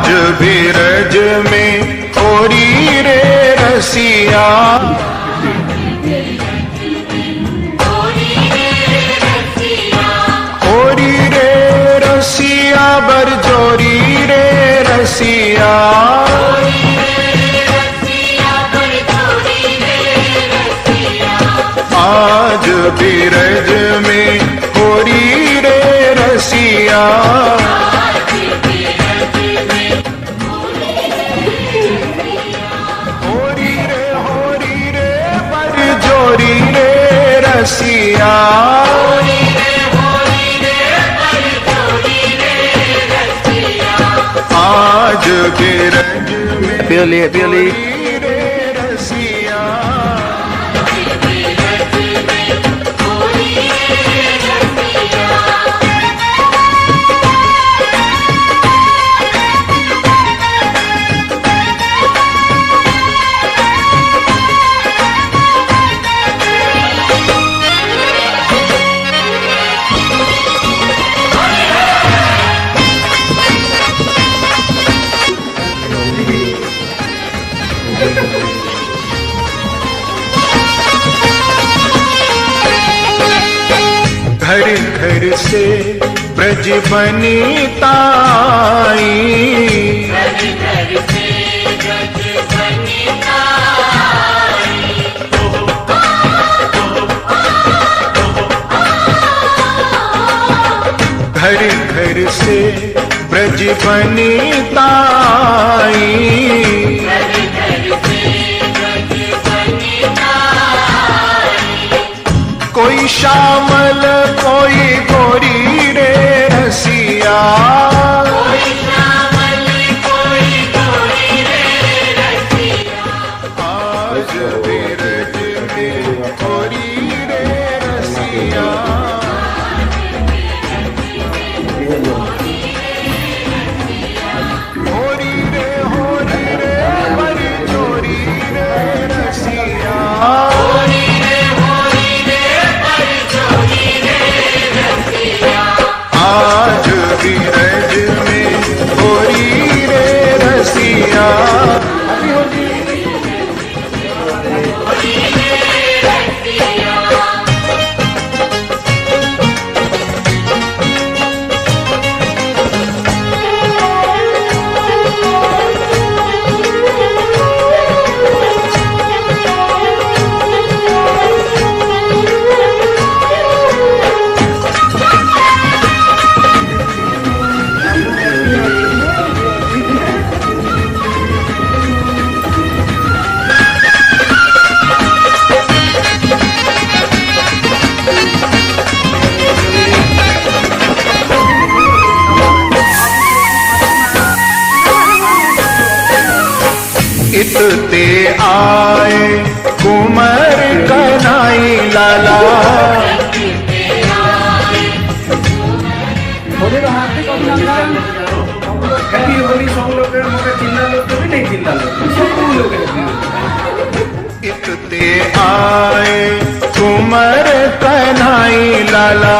आज भी रज में होरी रे रसिया, होरी रे रसिया बरजोरी रे रसिया, आज भी रज में होरी रे रसिया, होरी रे बरजोरी रे रसिया, आज भी रज में पियली होरी रे रसिया, घर घर से ब्रज बनिताई, घर घर से ब्रज बनिताई, कोई श्यामल कोई गोरी रे रसिया, आज भी रज में होरी रे रसिया, होरी रे बरजोरी रे रसिया, आज भी रज में होरी रे रसिया, इतते आए कुंवर कन्हई लाला, इतते आए कुंवर कन्हई लाला,